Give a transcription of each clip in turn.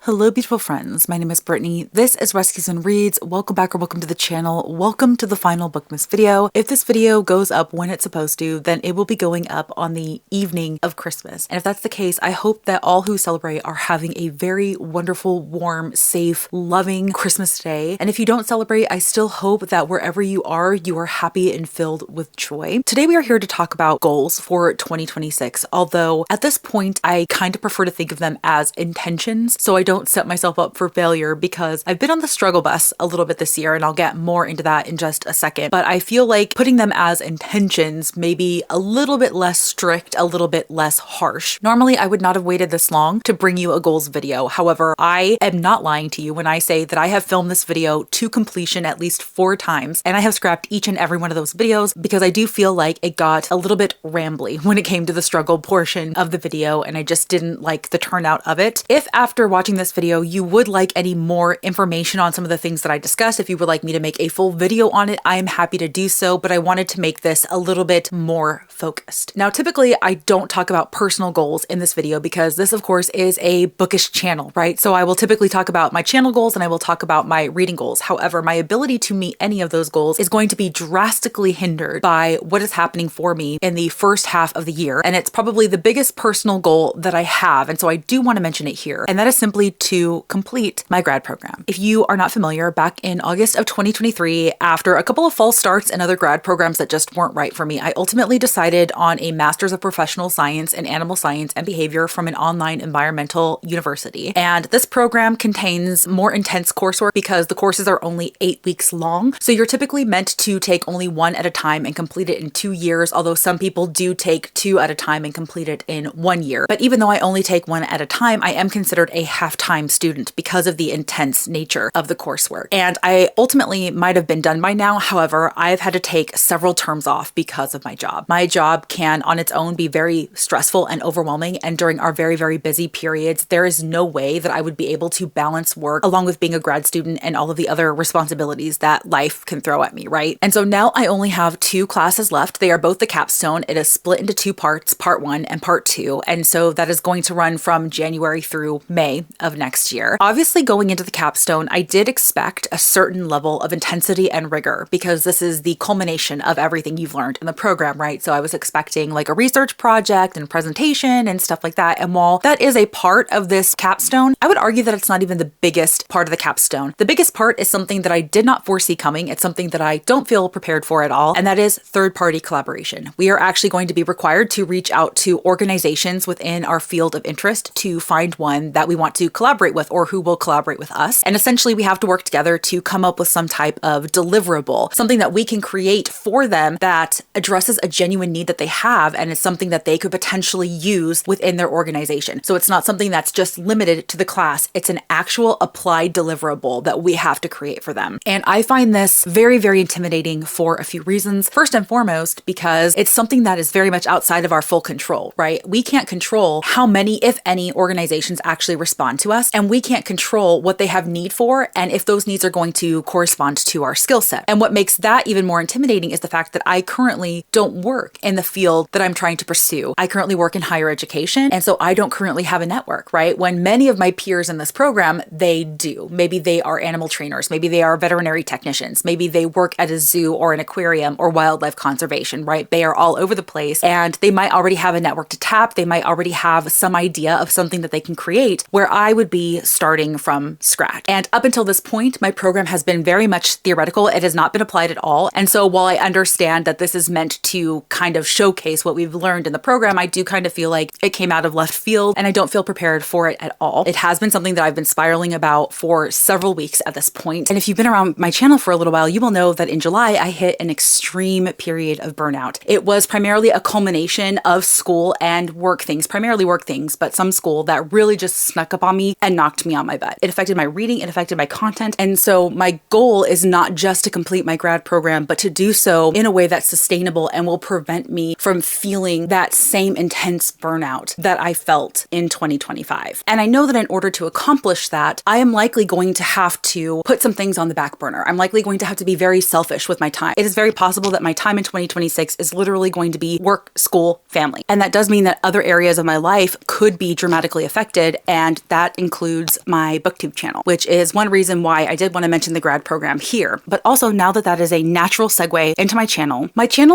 Hello beautiful friends, my name is Brittany, this is Rescues and Reads, welcome back or welcome to the channel, welcome to the final Bookmas video. If this video goes up when it's supposed to, then it will be going up on the evening of Christmas. And if that's the case, I hope that all who celebrate are having a very wonderful, warm, safe, loving Christmas day. And if you don't celebrate, I still hope that wherever you are happy and filled with joy. Today we are here to talk about goals for 2026, although at this point I kind of prefer to think of them as intentions, so I don't set myself up for failure because I've been on the struggle bus a little bit this year, and I'll get more into that in just a second. But I feel like putting them as intentions may be a little bit less strict, a little bit less harsh. Normally, I would not have waited this long to bring you a goals video. However, I am not lying to you when I say that I have filmed this video to completion at least 4 times, and I have scrapped each and every one of those videos because I do feel like it got a little bit rambly when it came to the struggle portion of the video, and I just didn't like the turnout of it. If after watching this video you would like any more information on some of the things that I discussed, if you would like me to make a full video on it, I am happy to do so, but I wanted to make this a little bit more focused. Now, typically I don't talk about personal goals in this video because this of course is a bookish channel, right? So I will typically talk about my channel goals and I will talk about my reading goals. However, my ability to meet any of those goals is going to be drastically hindered by what is happening for me in the first half of the year, and it's probably the biggest personal goal that I have, and so I do want to mention it here, and that is simply to complete my grad program. If you are not familiar, back in August of 2023, after a couple of false starts and other grad programs that just weren't right for me, I ultimately decided on a Master's of Professional Science in Animal Science and Behavior from an online environmental university. And this program contains more intense coursework because the courses are only 8 weeks long. So you're typically meant to take only one at a time and complete it in 2 years, although some people do take 2 at a time and complete it in 1 year. But even though I only take 1 at a time, I am considered a half-time student because of the intense nature of the coursework. And I ultimately might have been done by now. However, I've had to take several terms off because of my job. My job can on its own be very stressful and overwhelming. And during our very, very busy periods, there is no way that I would be able to balance work along with being a grad student and all of the other responsibilities that life can throw at me, right? And so now I only have 2 classes left. They are both the capstone. It is split into 2 parts, part 1 and part 2. And so that is going to run from January through May of next year. Obviously, going into the capstone, I did expect a certain level of intensity and rigor because this is the culmination of everything you've learned in the program, right? So I was expecting like a research project and presentation and stuff like that. And while that is a part of this capstone, I would argue that it's not even the biggest part of the capstone. The biggest part is something that I did not foresee coming. It's something that I don't feel prepared for at all, and that is third-party collaboration. We are actually going to be required to reach out to organizations within our field of interest to find one that we want to collaborate with or who will collaborate with us. And essentially we have to work together to come up with some type of deliverable, something that we can create for them that addresses a genuine need that they have, and it's something that they could potentially use within their organization. So it's not something that's just limited to the class. It's an actual applied deliverable that we have to create for them. And I find this very, very intimidating for a few reasons. First and foremost, because it's something that is very much outside of our full control, right? We can't control how many, if any, organizations actually respond to us, and we can't control what they have need for and if those needs are going to correspond to our skill set. And what makes that even more intimidating is the fact that I currently don't work in the field that I'm trying to pursue. I currently work in higher education, and so I don't currently have a network, right? When many of my peers in this program, they do. Maybe they are animal trainers, maybe they are veterinary technicians, maybe they work at a zoo or an aquarium or wildlife conservation, right? They are all over the place, and they might already have a network to tap. They might already have some idea of something that they can create, where I would be starting from scratch. And up until this point, my program has been very much theoretical. It has not been applied at all. And so while I understand that this is meant to kind of showcase what we've learned in the program, I do kind of feel like it came out of left field and I don't feel prepared for it at all. It has been something that I've been spiraling about for several weeks at this point. And if you've been around my channel for a little while, you will know that in July, I hit an extreme period of burnout. It was primarily a culmination of school and work things, primarily work things, but some school that really just snuck up on me and knocked me on my butt. It affected my reading, it affected my content. And so my goal is not just to complete my grad program, but to do so in a way that's sustainable and will prevent me from feeling that same intense burnout that I felt in 2025. And I know that in order to accomplish that, I am likely going to have to put some things on the back burner. I'm likely going to have to be very selfish with my time. It is very possible that my time in 2026 is literally going to be work, school, family. And that does mean that other areas of my life could be dramatically affected, and that that includes my booktube channel, which is one reason why I did want to mention the grad program here. But also, now that that is a natural segue into my channel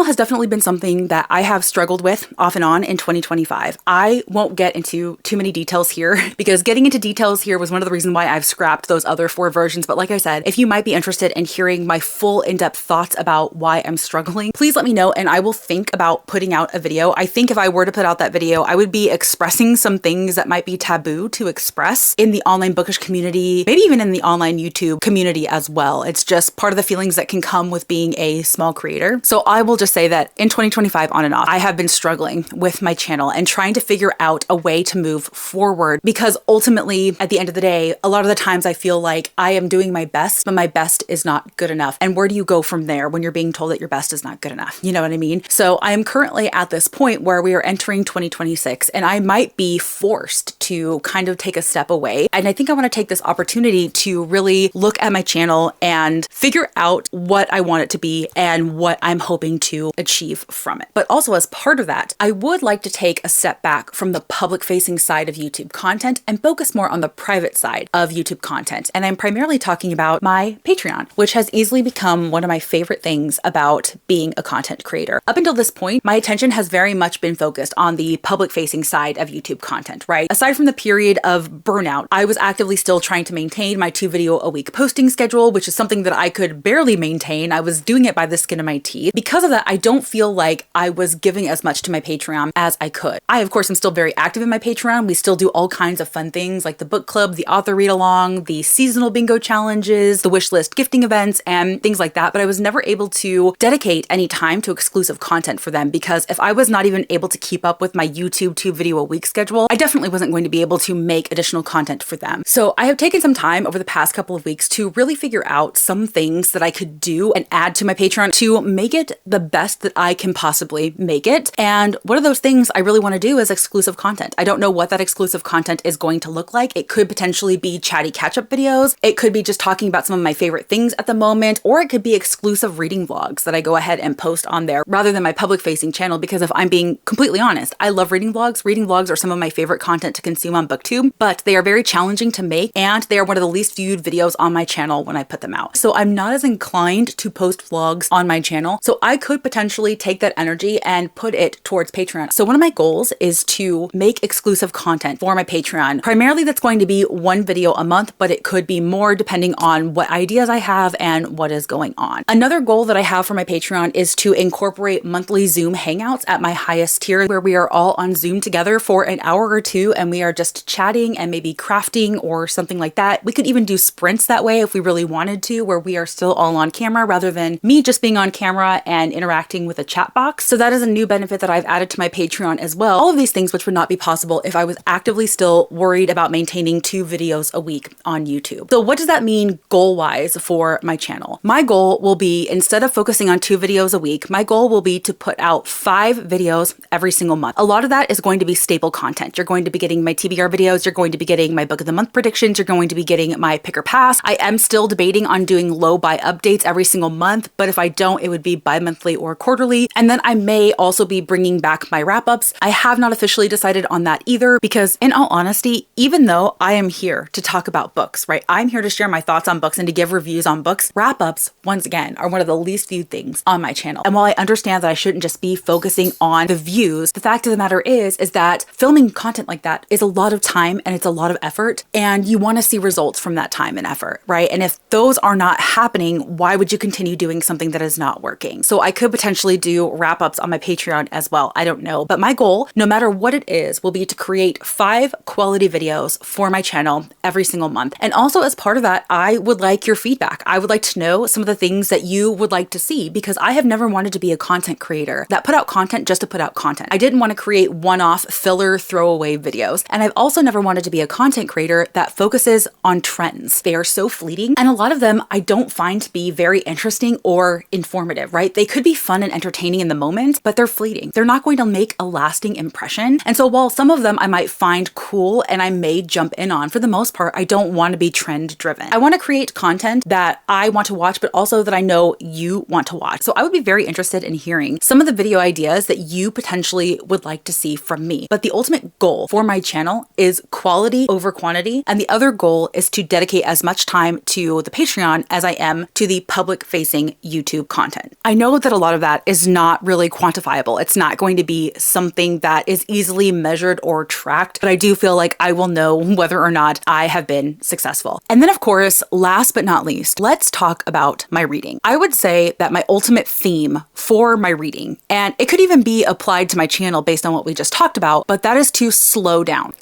has definitely been something that I have struggled with off and on in 2025. I won't get into too many details here because getting into details here was one of the reasons why I've scrapped those other 4 versions. But like I said, if you might be interested in hearing my full in-depth thoughts about why I'm struggling, please let me know and I will think about putting out a video. I think if I were to put out that video, I would be expressing some things that might be taboo to express in the online bookish community, maybe even in the online YouTube community as well. It's just part of the feelings that can come with being a small creator. So I will just say that in 2025 on and off, I have been struggling with my channel and trying to figure out a way to move forward, because ultimately at the end of the day, a lot of the times I feel like I am doing my best, but my best is not good enough. And where do you go from there when you're being told that your best is not good enough? You know what I mean? So I am currently at this point where we are entering 2026 and I might be forced to kind of take a step away. And I think I want to take this opportunity to really look at my channel and figure out what I want it to be and what I'm hoping to achieve from it. But also as part of that, I would like to take a step back from the public facing side of YouTube content and focus more on the private side of YouTube content. And I'm primarily talking about my Patreon, which has easily become one of my favorite things about being a content creator. Up until this point, my attention has very much been focused on the public facing side of YouTube content, right? Aside from the period of burnout, I was actively still trying to maintain my 2 video a week posting schedule, which is something that I could barely maintain. I was doing it by the skin of my teeth. Because of that, I don't feel like I was giving as much to my Patreon as I could. I, of course, am still very active in my Patreon. We still do all kinds of fun things like the book club, the author read along, the seasonal bingo challenges, the wish list gifting events, and things like that. But I was never able to dedicate any time to exclusive content for them, because if I was not even able to keep up with my YouTube 2 video a week schedule, I definitely wasn't going to be able to make additional content for them. So I have taken some time over the past couple of weeks to really figure out some things that I could do and add to my Patreon to make it the best that I can possibly make it. And one of those things I really want to do is exclusive content. I don't know what that exclusive content is going to look like. It could potentially be chatty catch-up videos. It could be just talking about some of my favorite things at the moment, or it could be exclusive reading vlogs that I go ahead and post on there rather than my public facing channel. Because if I'm being completely honest, I love reading vlogs. Reading vlogs are some of my favorite content to consume on BookTube, but they are very challenging to make and they are one of the least viewed videos on my channel when I put them out. So I'm not as inclined to post vlogs on my channel. So I could potentially take that energy and put it towards Patreon. So one of my goals is to make exclusive content for my Patreon. Primarily that's going to be 1 video a month, but it could be more depending on what ideas I have and what is going on. Another goal that I have for my Patreon is to incorporate monthly Zoom hangouts at my highest tier, where we are all on Zoom together for an hour or 2 and we are just chatting and maybe crafting or something like that. We could even do sprints that way if we really wanted to, where we are still all on camera rather than me just being on camera and interacting with a chat box. So that is a new benefit that I've added to my Patreon as well. All of these things which would not be possible if I was actively still worried about maintaining 2 videos a week on YouTube. So what does that mean goal-wise for my channel? My goal will be, instead of focusing on 2 videos a week, my goal will be to put out 5 videos every single month. A lot of that is going to be staple content. You're going to be getting my TBR videos, you're going to be getting my book of the month predictions, you're going to be getting my pick or pass. I am still debating on doing low buy updates every single month, but if I don't, it would be bi-monthly or quarterly. And then I may also be bringing back my wrap-ups. I have not officially decided on that either, because in all honesty, even though I am here to talk about books, right? I'm here to share my thoughts on books and to give reviews on books. Wrap-ups, once again, are one of the least viewed things on my channel. And while I understand that I shouldn't just be focusing on the views, the fact of the matter is that filming content like that is a lot of time and it's a lot of effort, and you want to see results from that time and effort, right? And if those are not happening, why would you continue doing something that is not working? So I could potentially do wrap-ups on my Patreon as well. I don't know. But my goal, no matter what it is, will be to create 5 quality videos for my channel every single month. And also as part of that, I would like your feedback. I would like to know some of the things that you would like to see, because I have never wanted to be a content creator that put out content just to put out content. I didn't want to create one-off filler throwaway videos. And I've also never wanted to be a content creator that focuses on trends. They are so fleeting, and a lot of them I don't find to be very interesting or informative, right? They could be fun and entertaining in the moment, but they're fleeting. They're not going to make a lasting impression. And so while some of them I might find cool and I may jump in on, for the most part, I don't want to be trend driven. I want to create content that I want to watch, but also that I know you want to watch. So I would be very interested in hearing some of the video ideas that you potentially would like to see from me. But the ultimate goal for my channel is quality quality over quantity. And the other goal is to dedicate as much time to the Patreon as I am to the public facing YouTube content. I know that a lot of that is not really quantifiable. It's not going to be something that is easily measured or tracked, but I do feel like I will know whether or not I have been successful. And then of course, last but not least, let's talk about my reading. I would say that my ultimate theme for my reading, and it could even be applied to my channel based on what we just talked about, but that is to slow down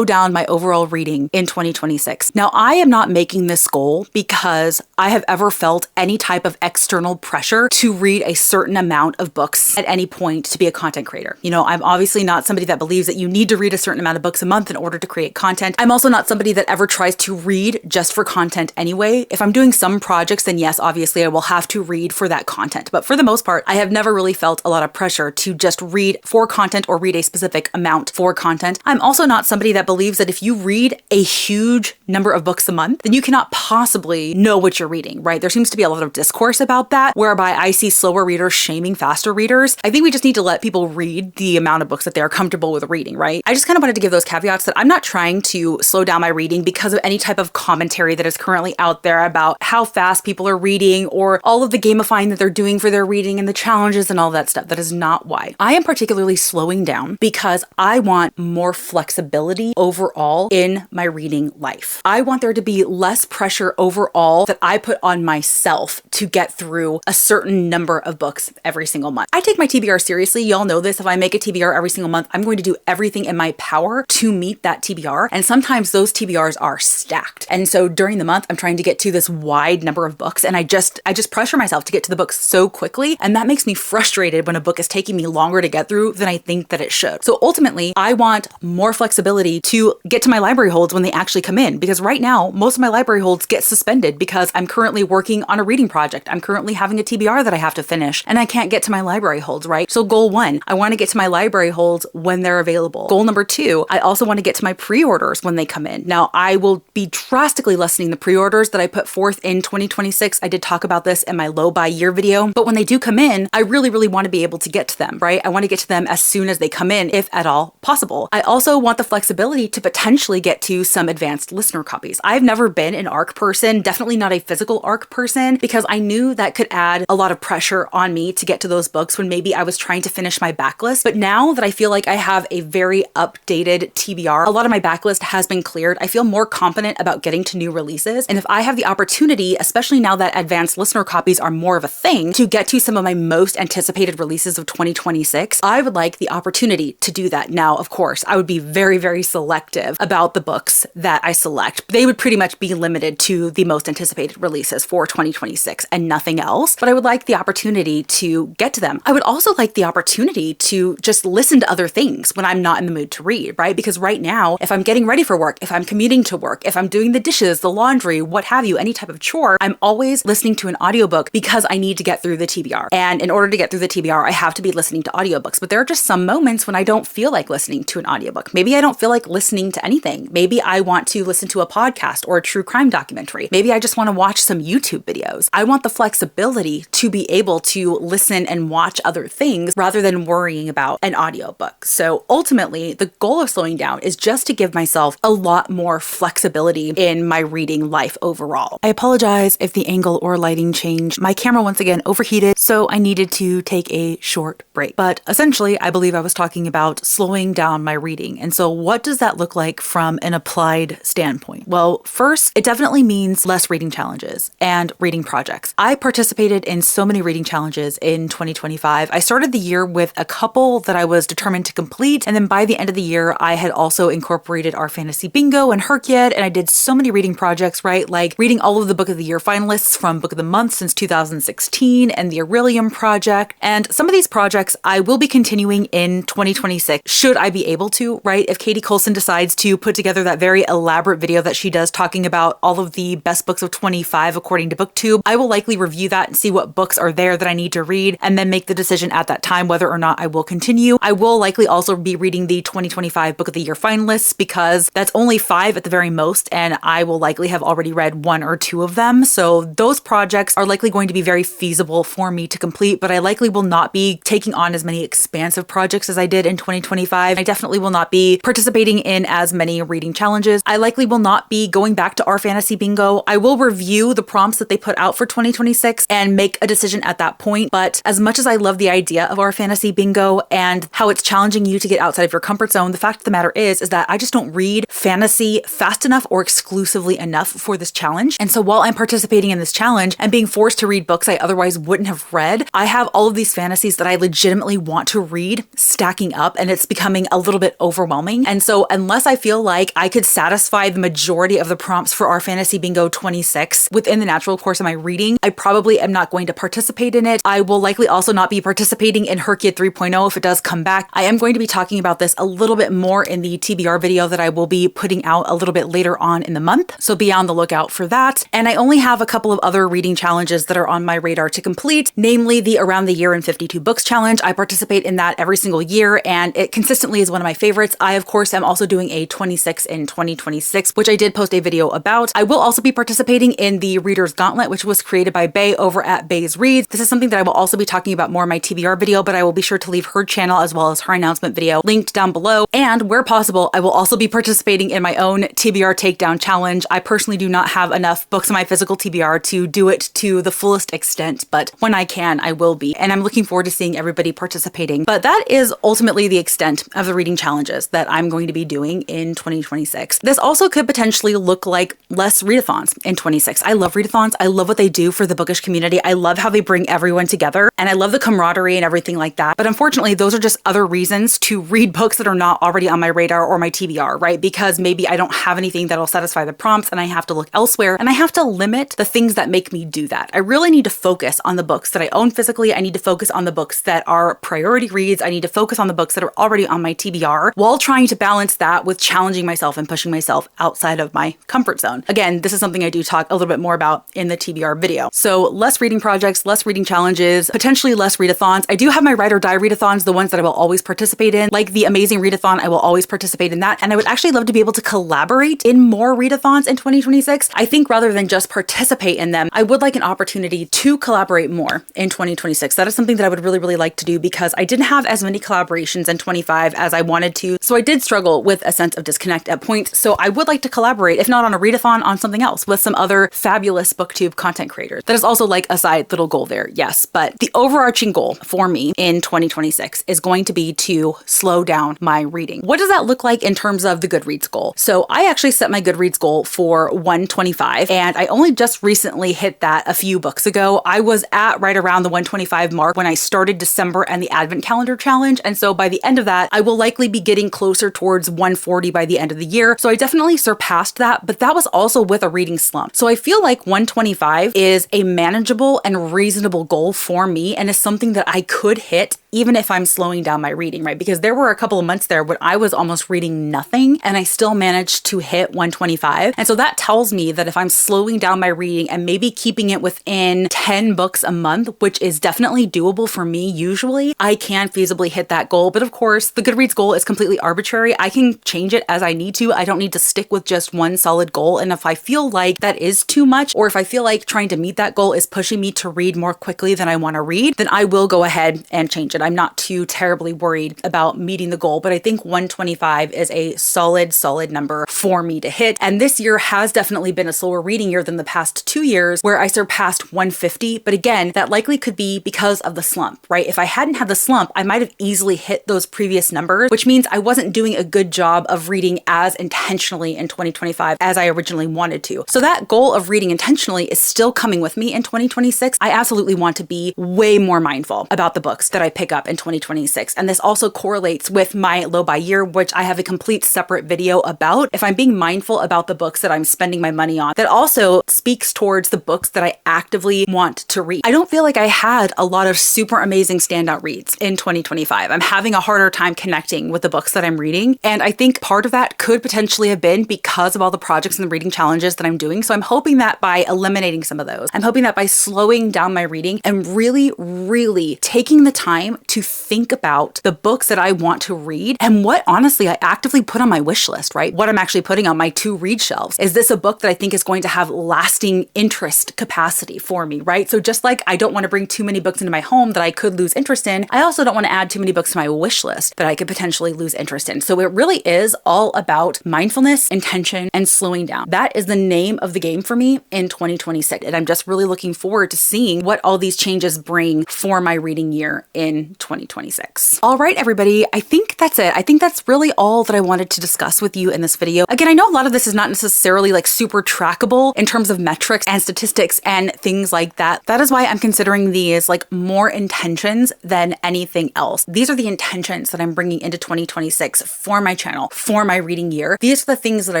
my overall reading in 2026. Now, I am not making this goal because I have ever felt any type of external pressure to read a certain amount of books at any point to be a content creator. You know, I'm obviously not somebody that believes that you need to read a certain amount of books a month in order to create content. I'm also not somebody that ever tries to read just for content anyway. If I'm doing some projects, then yes, obviously I will have to read for that content. But for the most part, I have never really felt a lot of pressure to just read for content or read a specific amount for content. I'm also not somebody that believes that if you read a huge number of books a month, then you cannot possibly know what you're reading, right? There seems to be a lot of discourse about that, whereby I see slower readers shaming faster readers. I think we just need to let people read the amount of books that they're comfortable with reading, right? I just kind of wanted to give those caveats that I'm not trying to slow down my reading because of any type of commentary that is currently out there about how fast people are reading or all of the gamifying that they're doing for their reading and the challenges and all that stuff. That is not why. I am particularly slowing down because I want more flexibility overall in my reading life. I want there to be less pressure overall that I put on myself to get through a certain number of books every single month. I take my TBR seriously. Y'all know this. If I make a TBR every single month, I'm going to do everything in my power to meet that TBR. And sometimes those TBRs are stacked. And so during the month, I'm trying to get to this wide number of books, and I just pressure myself to get to the books so quickly. And that makes me frustrated when a book is taking me longer to get through than I think that it should. So ultimately, I want more flexibility to get to my library holds when they actually come in, because right now, most of my library holds get suspended because I'm currently working on a reading project. I'm currently having a TBR that I have to finish, and I can't get to my library holds, right? So goal one, I want to get to my library holds when they're available. Goal number two, I also want to get to my pre-orders when they come in. Now, I will be drastically lessening the pre-orders that I put forth in 2026. I did talk about this in my low buy year video, but when they do come in, I really want to be able to get to them, right? I want to get to them as soon as they come in, if at all possible. I also want the flexibility to potentially get to some advanced listener copies. I've never been an ARC person, definitely not a physical ARC person, because I knew that could add a lot of pressure on me to get to those books when maybe I was trying to finish my backlist. But now that I feel like I have a very updated TBR, a lot of my backlist has been cleared, I feel more confident about getting to new releases. And if I have the opportunity, especially now that advanced listener copies are more of a thing, to get to some of my most anticipated releases of 2026, I would like the opportunity to do that. Now, of course, I would be very selective about the books that I select. They would pretty much be limited to the most anticipated releases for 2026 and nothing else, but I would like the opportunity to get to them. I would also like the opportunity to just listen to other things when I'm not in the mood to read, right? Because right now, if I'm getting ready for work, if I'm commuting to work, if I'm doing the dishes, the laundry, what have you, any type of chore, I'm always listening to an audiobook because I need to get through the TBR. And in order to get through the TBR, I have to be listening to audiobooks. But there are just some moments when I don't feel like listening to an audiobook. Maybe I don't feel like listening to anything. Maybe I want to listen to a podcast or a true crime documentary. Maybe I just want to watch some YouTube videos. I want the flexibility to be able to listen and watch other things rather than worrying about an audiobook. So ultimately, the goal of slowing down is just to give myself a lot more flexibility in my reading life overall. I apologize if the angle or lighting changed. My camera once again overheated, so I needed to take a short break. But essentially, I believe I was talking about slowing down my reading. And so what does that look like from an applied standpoint? Well, first, it definitely means less reading challenges and reading projects. I participated in so many reading challenges in 2025. I started the year with a couple that I was determined to complete, and then by the end of the year, I had also incorporated our fantasy bingo and Herkyet, and I did so many reading projects, right? Like reading all of the Book of the Year finalists from Book of the Month since 2016 and the Aurelium Project. And some of these projects I will be continuing in 2026, should I be able to, right? If Katie Coulson decides to put together that very elaborate video that she does talking about all of the best books of 25 according to BookTube, I will likely review that and see what books are there that I need to read and then make the decision at that time whether or not I will continue. I will likely also be reading the 2025 Book of the Year finalists because that's only 5 at the very most, and I will likely have already read 1 or 2 of them. So those projects are likely going to be very feasible for me to complete, but I likely will not be taking on as many expansive projects as I did in 2025. I definitely will not be participating in as as many reading challenges. I likely will not be going back to our fantasy bingo. I will review the prompts that they put out for 2026 and make a decision at that point. But as much as I love the idea of our fantasy bingo and how it's challenging you to get outside of your comfort zone, the fact of the matter is that I just don't read fantasy fast enough or exclusively enough for this challenge. And so while I'm participating in this challenge and being forced to read books I otherwise wouldn't have read, I have all of these fantasies that I legitimately want to read stacking up, and it's becoming a little bit overwhelming. And so unless I feel like I could satisfy the majority of the prompts for our fantasy bingo 26 within the natural course of my reading, I probably am not going to participate in it. I will likely also not be participating in Herkia 3.0 if it does come back. I am going to be talking about this a little bit more in the TBR video that I will be putting out a little bit later on in the month, so be on the lookout for that. And I only have a couple of other reading challenges that are on my radar to complete, namely the Around the Year in 52 Books challenge. I participate in that every single year, and it consistently is one of my favorites. I, of course, am also doing a 26 in 2026, which I did post a video about. I will also be participating in the Reader's Gauntlet, which was created by Bay over at Bay's Reads. This is something that I will also be talking about more in my TBR video, but I will be sure to leave her channel as well as her announcement video linked down below. And where possible, I will also be participating in my own TBR takedown challenge. I personally do not have enough books in my physical TBR to do it to the fullest extent, but when I can, I will be. And I'm looking forward to seeing everybody participating. But that is ultimately the extent of the reading challenges that I'm going to be doing in 2026. This also could potentially look like less readathons in 26. I love readathons. I love what they do for the bookish community. I love how they bring everyone together, and I love the camaraderie and everything like that. But unfortunately, those are just other reasons to read books that are not already on my radar or my TBR, right? Because maybe I don't have anything that'll satisfy the prompts and I have to look elsewhere, and I have to limit the things that make me do that. I really need to focus on the books that I own physically. I need to focus on the books that are priority reads. I need to focus on the books that are already on my TBR while trying to balance that with challenging myself and pushing myself outside of my comfort zone. Again, this is something I do talk a little bit more about in the TBR video. So less reading projects, less reading challenges, potentially less readathons. I do have my Ride or Die readathons, the ones that I will always participate in, like the Amazing Readathon. I will always participate in that. And I would actually love to be able to collaborate in more readathons in 2026. I think rather than just participate in them, I would like an opportunity to collaborate more in 2026. That is something that I would really like to do, because I didn't have as many collaborations in 25 as I wanted to. So I did struggle with a sense of disconnect at points. So I would like to collaborate, if not on a readathon, on something else with some other fabulous booktube content creators. That is also like a side little goal there, yes. But the overarching goal for me in 2026 is going to be to slow down my reading. What does that look like in terms of the Goodreads goal? So I actually set my Goodreads goal for 125, and I only just recently hit that a few books ago. I was at right around the 125 mark when I started December and the Advent Calendar Challenge. And so by the end of that, I will likely be getting closer towards 140 by the end of the year. So I definitely surpassed that, but that was also with a reading slump. So I feel like 125 is a manageable and reasonable goal for me, and is something that I could hit even if I'm slowing down my reading, right? Because there were a couple of months there when I was almost reading nothing and I still managed to hit 125. And so that tells me that if I'm slowing down my reading and maybe keeping it within 10 books a month, which is definitely doable for me usually, I can feasibly hit that goal. But of course, the Goodreads goal is completely arbitrary. I can change it as I need to. I don't need to stick with just one solid goal. And if I feel like that is too much, or if I feel like trying to meet that goal is pushing me to read more quickly than I want to read, then I will go ahead and change it. I'm not too terribly worried about meeting the goal, but I think 125 is a solid number for me to hit. And this year has definitely been a slower reading year than the past 2 years, where I surpassed 150. But again, that likely could be because of the slump, right? If I hadn't had the slump, I might have easily hit those previous numbers, which means I wasn't doing a good job of reading as intentionally in 2025 as I originally wanted to. So that goal of reading intentionally is still coming with me in 2026. I absolutely want to be way more mindful about the books that I pick up in 2026. And this also correlates with my low buy year, which I have a complete separate video about. If I'm being mindful about the books that I'm spending my money on, that also speaks towards the books that I actively want to read. I don't feel like I had a lot of super amazing standout reads in 2025. I'm having a harder time connecting with the books that I'm reading. And I think part of that could potentially have been because of all the projects and the reading challenges that I'm doing. So I'm hoping that by eliminating some of those, I'm hoping that by slowing down my reading and really taking the time to think about the books that I want to read and what honestly I actively put on my wish list, right? What I'm actually putting on my to read shelves. Is this a book that I think is going to have lasting interest capacity for me, right? So just like I don't want to bring too many books into my home that I could lose interest in, I also don't want to add too many books to my wish list that I could potentially lose interest in. So it really is all about mindfulness, intention, and slowing down. That is the name of the game for me in 2026. And I'm just really looking forward to seeing what all these changes bring for my reading year in 2026. All right, everybody, I think that's it. I think that's really all that I wanted to discuss with you in this video. Again, I know a lot of this is not necessarily like super trackable in terms of metrics and statistics and things like that. That is why I'm considering these like more intentions than anything else. These are the intentions that I'm bringing into 2026 for my channel, for my reading year. These are the things that I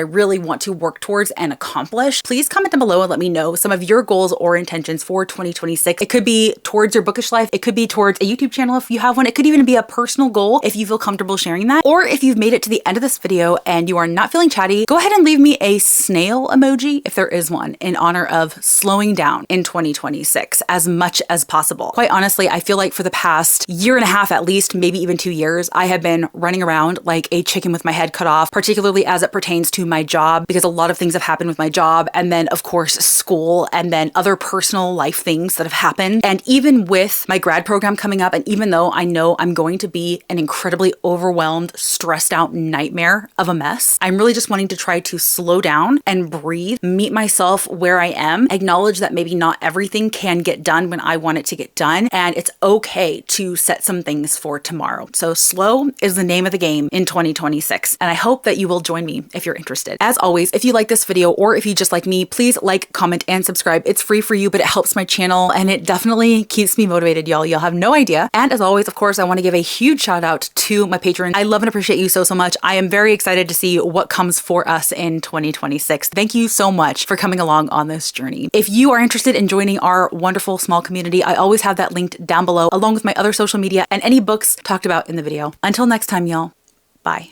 really want to work towards and accomplish. Please comment down below and let me know some of your goals or intentions for 2026. It could be towards your bookish life. It could be towards a YouTube channel if you have one. It could even be a personal goal if you feel comfortable sharing that. Or if you've made it to the end of this video and you are not feeling chatty, go ahead and leave me a snail emoji if there is one in honor of slowing down in 2026 as much as possible. Quite honestly, I feel like for the past year and a half at least, maybe even 2 years, I have been running around like a chicken with my head cut off, particularly as it pertains to my job, because a lot of things have happened with my job, and then of course school, and then other personal life things that have happened. And even with my grad program coming up, and even though I know I'm going to be an incredibly overwhelmed, stressed out nightmare of a mess, I'm really just wanting to try to slow down and breathe, meet myself where I am, acknowledge that maybe not everything can get done when I want it to get done, and it's okay to set some things for tomorrow. So slow is the name of the game in 2026, and I hope that you will join me if you're interested. As always, if you like this video or if you just like me, please like, comment, and subscribe. It's free for you, but it helps my channel and it definitely keeps me motivated, y'all. You'll have no idea. And as always, of course, I want to give a huge shout out to my patrons. I love and appreciate you so much. I am very excited to see what comes for us in 2026. Thank you so much for coming along on this journey. If you are interested in joining our wonderful small community, I always have that linked down below, along with my other social media and any books talked about in the video. Until next time, y'all. Bye.